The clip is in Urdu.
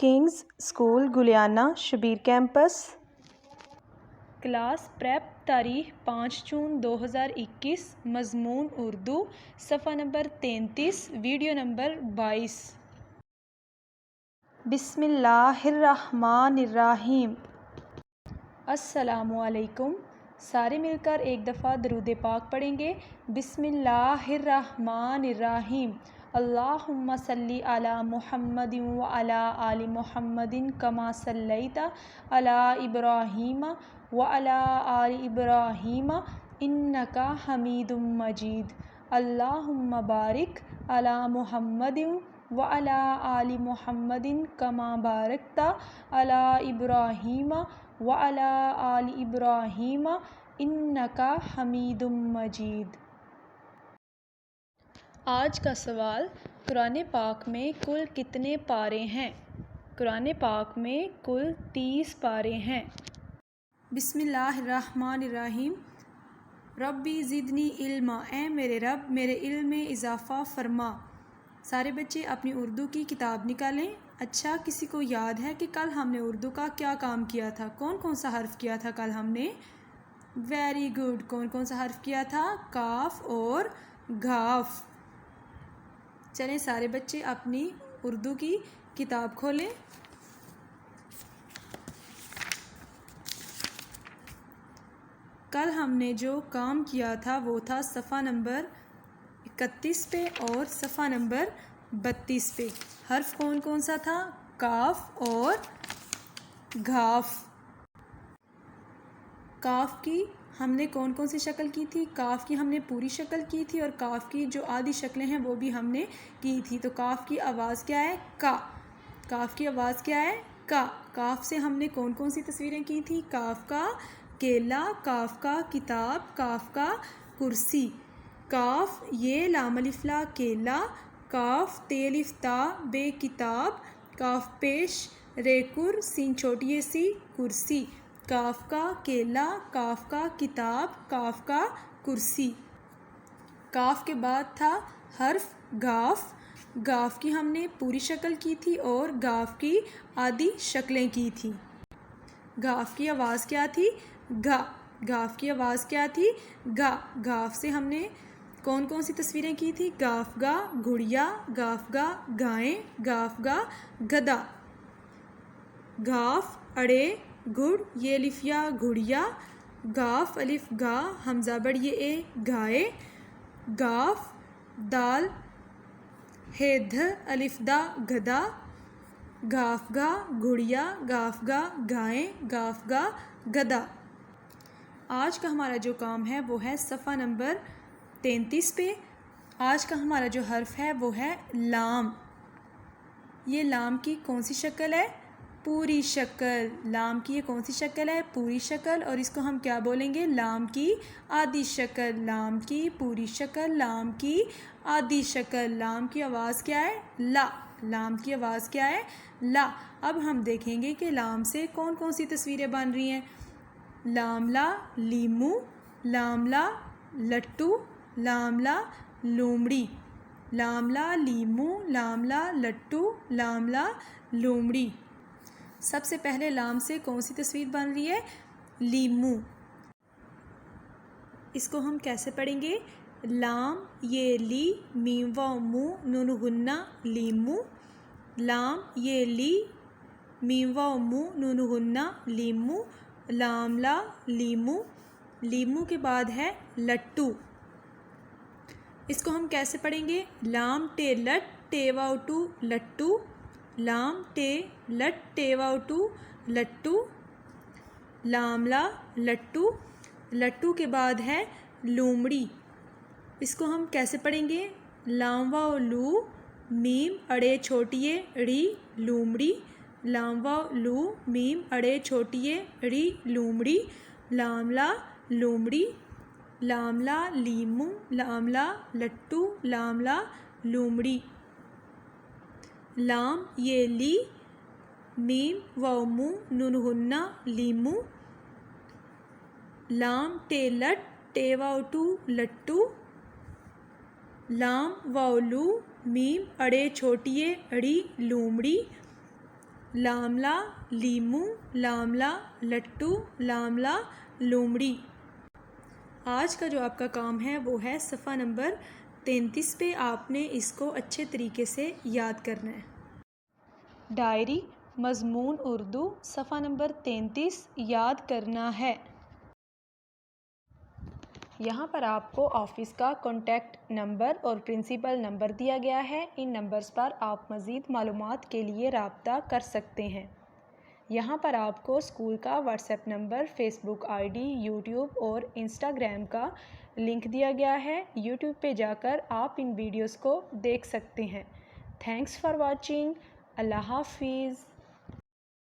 Kings school Gulyana Shabbir campus class prep تاریخ 5 جون 2021 مضمون اردو صفحہ نمبر 33 ویڈیو نمبر 22 بسم اللہ الرحمن الرحیم السلام علیکم سارے مل کر ایک دفعہ درود پاک پڑھیں گے بسم اللہ الرحمن الرحیم اللہم صلی علی محمد وعلی آل محمد کما صلیت علی ابراہیم وعلی آل ابراہیم انکا حمید مجید اللہم بارک علی محمد وعلی آل محمد کما بارکت علی ابراہیم وعلی آل ابراہیم انکا حمید مجید۔ آج کا سوال، قرآن پاک میں کل کتنے پارے ہیں؟ قرآن پاک میں کل 30 پارے ہیں۔ بسم اللہ الرحمن الرحیم ربی زدنی علما، اے میرے رب میرے علم میں اضافہ فرما۔ سارے بچے اپنی اردو کی کتاب نکالیں۔ اچھا، کسی کو یاد ہے کہ کل ہم نے اردو کا کیا کام کیا تھا؟ کون کون سا حرف کیا تھا کل ہم نے؟ ویری گڈ، کون کون سا حرف کیا تھا؟ کاف اور گھاف۔ چلیں سارے بچے اپنی اردو کی کتاب کھولیں۔ کل ہم نے جو کام کیا تھا وہ تھا صفحہ نمبر 31 پہ اور صفحہ نمبر 32 پہ۔ حرف کون کون سا تھا؟ کاف اور گھاف۔ کاف کی ہم نے کون کون سی شکل کی تھی؟ کاف کی ہم نے پوری شکل کی تھی اور کاف کی جو آدھی شکلیں ہیں وہ بھی ہم نے کی تھی۔ تو کاف کی آواز کیا ہے؟ کا۔ کاف کی آواز کیا ہے؟ کا۔ کاف سے ہم نے کون کون سی تصویریں کی تھی؟ کاف کا کیلا، کاف کا کتاب، کاف کا کرسی۔ کاف یہ لام الف لا کیلا، کاف تے الف تا بے کتاب، کاف پیش رے کر سین چھوٹی سی کرسی۔ کاف کا کیلا، کاف کا کتاب، کاف کا کرسی۔ کاف کے بعد تھا حرف گھاف۔ گھاف کی ہم نے پوری شکل کی تھی اور گھاف کی آدھی شکلیں کی تھی۔ گھاف کی آواز کیا تھی؟ گھا۔ گھاف کی آواز کیا تھی؟ گھا۔ گھاف سے ہم نے کون کون سی تصویریں کی تھی؟ گاف گا گڑیا، گاف گا گائیں، گاف گا گدھا۔ گھاف اڑے گڑ یہ الف یا گھڑیا، گاف الف گا حمزہ بڑی اے گائے، گاف دال ہے دھ الف دا گدھا، گاف گا گڑیا، گاف گا گائیں، گاف گا گدھا۔ آج کا ہمارا جو کام ہے وہ ہے صفحہ نمبر 33 پہ۔ آج کا ہمارا جو حرف ہے وہ ہے لام۔ یہ لام کی کون سی شکل ہے؟ پوری شکل۔ لام کی یہ کون سی شکل ہے؟ پوری شکل۔ اور اس کو ہم کیا بولیں گے؟ لام کی آدھی شکل۔ لام کی پوری شکل، لام کی آدھی شکل۔ لام کی آواز کیا ہے؟ لا۔ لام کی آواز کیا ہے؟ لا۔ اب ہم دیکھیں گے کہ لام سے کون کون سی تصویریں بن رہی ہیں۔ لام لا لیمو، لام لا لٹو، لام لا لومڑی۔ لام لا لیمو، لام لا لٹو، لام لا لومڑی۔ سب سے پہلے لام سے کون سی تصویر بن رہی ہے؟ لیمو۔ اس کو ہم کیسے پڑھیں گے؟ لام یہ لی میم واو مو نون غنہ لیمو، لام یہ لی میم واو مو نون غنہ لیمو، لام لا لیمو۔ لیمو کے بعد ہے لٹو۔ اس کو ہم کیسے پڑھیں گے؟ لام ٹے لٹ ٹے واو ٹو لٹو، لام ٹے لٹ ٹے واو ٹو لٹو، لام لا لٹو۔ لٹو کے بعد ہے لومڑی۔ اس کو ہم کیسے پڑھیں گے؟ لام واو لو میم اڑے چھوٹی اڑی لومڑی، لام واو لو میم اڑے چھوٹی اڑی لومڑی، لام لا لومڑی، لام لا لیمو، لام لا لٹو، لام لا لومڑی۔ لام یہ لی میم واو مو نون غنہ لیمو، لام ٹے لٹ ٹے واو ٹو لٹو، لام واو لو میم اڑے چھوٹی اڑی لومڑی، لاملا لیمو، لاملا لٹو، لاملا لومڑی۔ آج کا جو آپ کا کام ہے وہ ہے صفحہ نمبر 33 پہ آپ نے اس کو اچھے طریقے سے یاد کرنا ہے۔ ڈائری مضمون اردو صفحہ نمبر 33 یاد کرنا ہے۔ یہاں پر آپ کو آفس کا کانٹیکٹ نمبر اور پرنسپل نمبر دیا گیا ہے۔ ان نمبرز پر آپ مزید معلومات کے لیے رابطہ کر سکتے ہیں۔ یہاں پر آپ کو اسکول کا WhatsApp number, Facebook I D, YouTube اور انسٹاگرام کا لنک دیا گیا ہے۔ یوٹیوب پہ جا کر آپ ان ویڈیوز کو دیکھ سکتے ہیں۔ Thanks for watching. اللہ حافظ۔